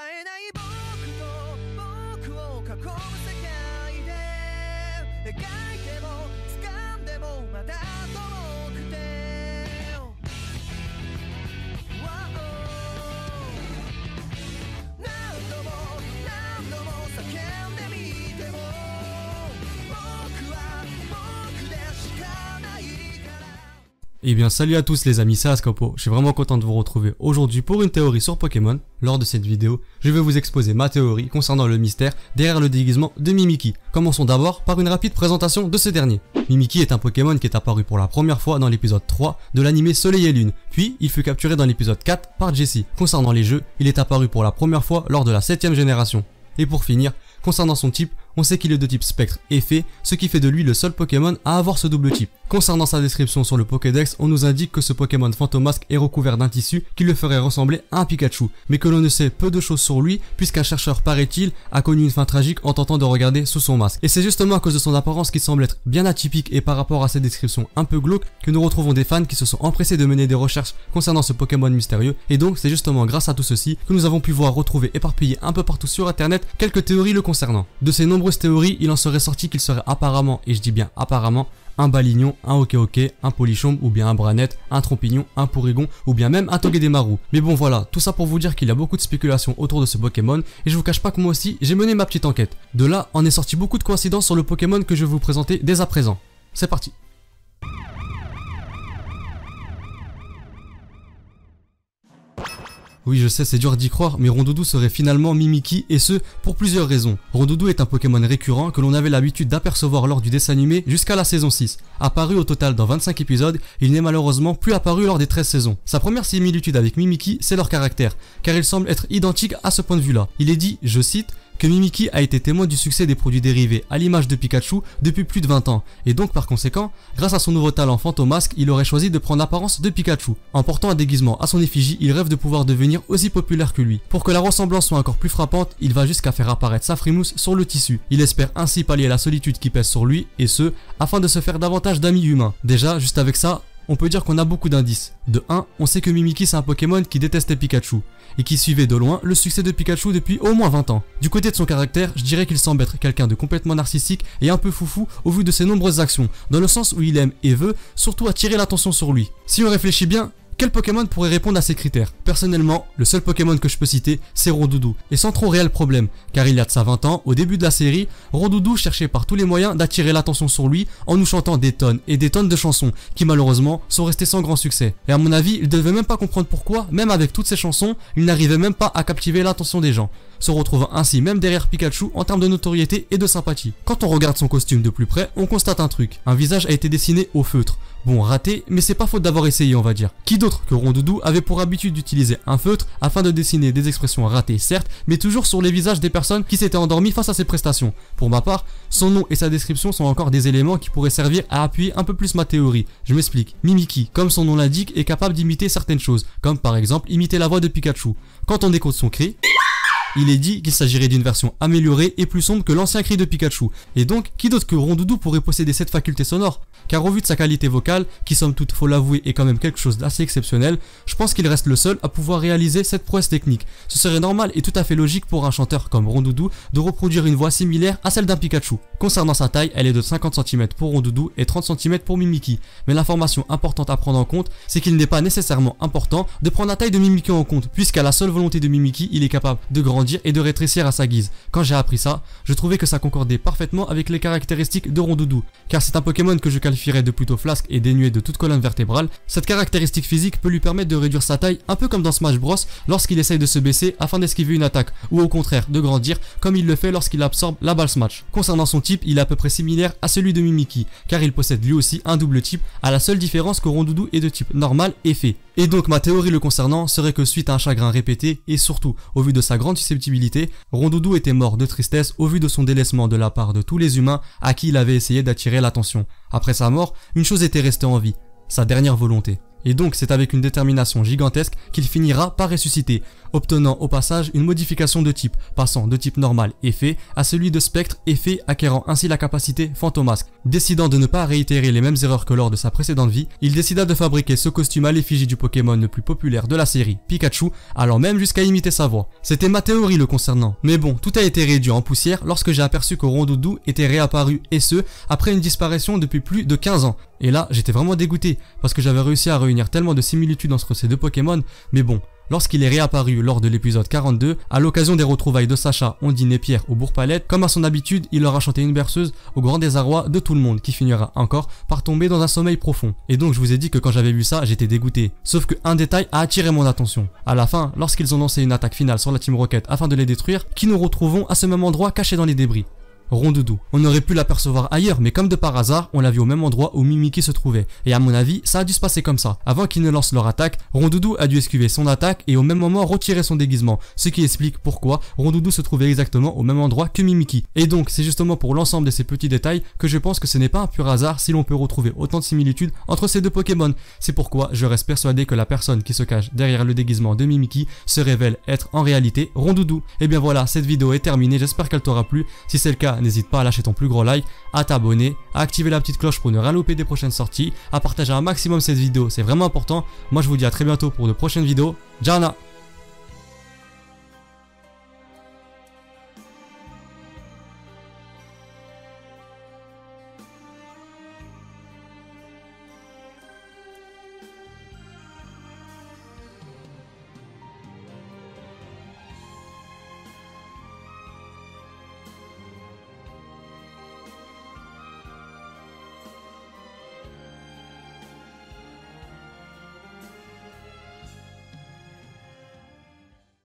えない僕と僕を囲む世界で描いても掴んでもまだ遠くて何度も何度も叫んでみても僕は僕でしかないから。Eh bien salut à tous les amis, c'est Ascopo, je suis vraiment content de vous retrouver aujourd'hui pour une théorie sur Pokémon. Lors de cette vidéo, je vais vous exposer ma théorie concernant le mystère derrière le déguisement de Mimikyu. Commençons d'abord par une rapide présentation de ce dernier. Mimikyu est un Pokémon qui est apparu pour la première fois dans l'épisode 3 de l'anime Soleil et Lune, puis il fut capturé dans l'épisode 4 par Jessie. Concernant les jeux, il est apparu pour la première fois lors de la 7ème génération. Et pour finir, concernant son type, on sait qu'il est de type spectre et fée, ce qui fait de lui le seul Pokémon à avoir ce double type. Concernant sa description sur le Pokédex, on nous indique que ce Pokémon Fantomasque est recouvert d'un tissu qui le ferait ressembler à un Pikachu, mais que l'on ne sait peu de choses sur lui puisqu'un chercheur, paraît-il, a connu une fin tragique en tentant de regarder sous son masque. Et c'est justement à cause de son apparence qui semble être bien atypique et par rapport à ses descriptions un peu glauques que nous retrouvons des fans qui se sont empressés de mener des recherches concernant ce Pokémon mystérieux, et donc c'est justement grâce à tout ceci que nous avons pu voir retrouver éparpillé un peu partout sur internet quelques théories le concernant. De ces nombreuses théories, il en serait sorti qu'il serait apparemment, et je dis bien apparemment, un Balignon, un Hockey, un Polichaume ou bien un Branette, un Trompignon, un Porygon ou bien même un Togedemaru. Mais bon voilà, tout ça pour vous dire qu'il y a beaucoup de spéculations autour de ce Pokémon et je vous cache pas que moi aussi j'ai mené ma petite enquête. De là, en est sorti beaucoup de coïncidences sur le Pokémon que je vais vous présenter dès à présent. C'est parti. Oui, je sais, c'est dur d'y croire, mais Rondoudou serait finalement Mimikyu, et ce, pour plusieurs raisons. Rondoudou est un Pokémon récurrent que l'on avait l'habitude d'apercevoir lors du dessin animé jusqu'à la saison 6. Apparu au total dans 25 épisodes, il n'est malheureusement plus apparu lors des 13 saisons. Sa première similitude avec Mimikyu, c'est leur caractère, car ils semblent être identiques à ce point de vue-là. Il est dit, je cite, que Mimikyu a été témoin du succès des produits dérivés à l'image de Pikachu depuis plus de 20 ans, et donc par conséquent, grâce à son nouveau talent Fantomasque, il aurait choisi de prendre l'apparence de Pikachu. En portant un déguisement à son effigie, il rêve de pouvoir devenir aussi populaire que lui. Pour que la ressemblance soit encore plus frappante, il va jusqu'à faire apparaître sa frimousse sur le tissu. Il espère ainsi pallier la solitude qui pèse sur lui, et ce, afin de se faire davantage d'amis humains. Déjà, juste avec ça, on peut dire qu'on a beaucoup d'indices. De 1, on sait que Mimikyu c'est un Pokémon qui détestait Pikachu, et qui suivait de loin le succès de Pikachu depuis au moins 20 ans. Du côté de son caractère, je dirais qu'il semble être quelqu'un de complètement narcissique et un peu foufou au vu de ses nombreuses actions, dans le sens où il aime et veut surtout attirer l'attention sur lui. Si on réfléchit bien, quel Pokémon pourrait répondre à ces critères? Personnellement, le seul Pokémon que je peux citer, c'est Rondoudou, et sans trop réel problème, car il y a de ça 20 ans, au début de la série, Rondoudou cherchait par tous les moyens d'attirer l'attention sur lui en nous chantant des tonnes et des tonnes de chansons, qui malheureusement sont restées sans grand succès. Et à mon avis, il devait même pas comprendre pourquoi, même avec toutes ces chansons, il n'arrivait même pas à captiver l'attention des gens, se retrouvant ainsi même derrière Pikachu en termes de notoriété et de sympathie. Quand on regarde son costume de plus près, on constate un truc, un visage a été dessiné au feutre. Bon, raté, mais c'est pas faute d'avoir essayé, on va dire. Qui d'autre que Rondoudou avait pour habitude d'utiliser un feutre afin de dessiner des expressions ratées, certes, mais toujours sur les visages des personnes qui s'étaient endormies face à ses prestations. Pour ma part, son nom et sa description sont encore des éléments qui pourraient servir à appuyer un peu plus ma théorie. Je m'explique. Mimikyu, comme son nom l'indique, est capable d'imiter certaines choses, comme par exemple imiter la voix de Pikachu. Quand on écoute son cri, il est dit qu'il s'agirait d'une version améliorée et plus sombre que l'ancien cri de Pikachu. Et donc, qui d'autre que Rondoudou pourrait posséder cette faculté sonore? Car au vu de sa qualité vocale, qui somme toute, faut l'avouer, est quand même quelque chose d'assez exceptionnel, je pense qu'il reste le seul à pouvoir réaliser cette prouesse technique. Ce serait normal et tout à fait logique pour un chanteur comme Rondoudou de reproduire une voix similaire à celle d'un Pikachu. Concernant sa taille, elle est de 50 cm pour Rondoudou et 30 cm pour Mimikyu. Mais l'information importante à prendre en compte, c'est qu'il n'est pas nécessairement important de prendre la taille de Mimikyu en compte, puisqu'à la seule volonté de Mimikyu, il est capable de grandir et de rétrécir à sa guise. Quand j'ai appris ça, je trouvais que ça concordait parfaitement avec les caractéristiques de Rondoudou, car c'est un Pokémon que je qualifierais de plutôt flasque et dénué de toute colonne vertébrale. Cette caractéristique physique peut lui permettre de réduire sa taille un peu comme dans Smash Bros lorsqu'il essaye de se baisser afin d'esquiver une attaque, ou au contraire de grandir comme il le fait lorsqu'il absorbe la balle Smash. Concernant son type, il est à peu près similaire à celui de Mimikyu, car il possède lui aussi un double type, à la seule différence que Rondoudou est de type normal et fée. Et donc ma théorie le concernant serait que suite à un chagrin répété, et surtout au vu de sa grande susceptibilité, Rondoudou était mort de tristesse au vu de son délaissement de la part de tous les humains à qui il avait essayé d'attirer l'attention. Après sa mort, une chose était restée en vie, sa dernière volonté. Et donc c'est avec une détermination gigantesque qu'il finira par ressusciter, obtenant au passage une modification de type, passant de type normal et fée à celui de spectre et fée, acquérant ainsi la capacité Fantomasque. Décidant de ne pas réitérer les mêmes erreurs que lors de sa précédente vie, il décida de fabriquer ce costume à l'effigie du Pokémon le plus populaire de la série, Pikachu, allant même jusqu'à imiter sa voix. C'était ma théorie le concernant. Mais bon, tout a été réduit en poussière lorsque j'ai aperçu que Rondoudou était réapparu, et ce, après une disparition depuis plus de 15 ans. Et là, j'étais vraiment dégoûté, parce que j'avais réussi à réunir tellement de similitudes entre ces deux Pokémon, mais bon. Lorsqu'il est réapparu lors de l'épisode 42, à l'occasion des retrouvailles de Sacha, Ondine et Pierre au Bourg-Palette, comme à son habitude, il leur a chanté une berceuse au grand désarroi de tout le monde, qui finira encore par tomber dans un sommeil profond. Et donc je vous ai dit que quand j'avais vu ça, j'étais dégoûté. Sauf qu'un détail a attiré mon attention. À la fin, lorsqu'ils ont lancé une attaque finale sur la Team Rocket afin de les détruire, qui nous retrouvons à ce même endroit caché dans les débris. Rondoudou. On aurait pu l'apercevoir ailleurs, mais comme de par hasard, on l'a vu au même endroit où Mimikyu se trouvait. Et à mon avis, ça a dû se passer comme ça. Avant qu'ils ne lancent leur attaque, Rondoudou a dû esquiver son attaque et au même moment retirer son déguisement. Ce qui explique pourquoi Rondoudou se trouvait exactement au même endroit que Mimikyu. Et donc, c'est justement pour l'ensemble de ces petits détails que je pense que ce n'est pas un pur hasard si l'on peut retrouver autant de similitudes entre ces deux Pokémon. C'est pourquoi je reste persuadé que la personne qui se cache derrière le déguisement de Mimikyu se révèle être en réalité Rondoudou. Et bien voilà, cette vidéo est terminée, j'espère qu'elle t'aura plu. Si c'est le cas, n'hésite pas à lâcher ton plus gros like, à t'abonner, à activer la petite cloche pour ne rien louper des prochaines sorties, à partager un maximum cette vidéo, c'est vraiment important. Moi je vous dis à très bientôt pour de prochaines vidéos. Ciao.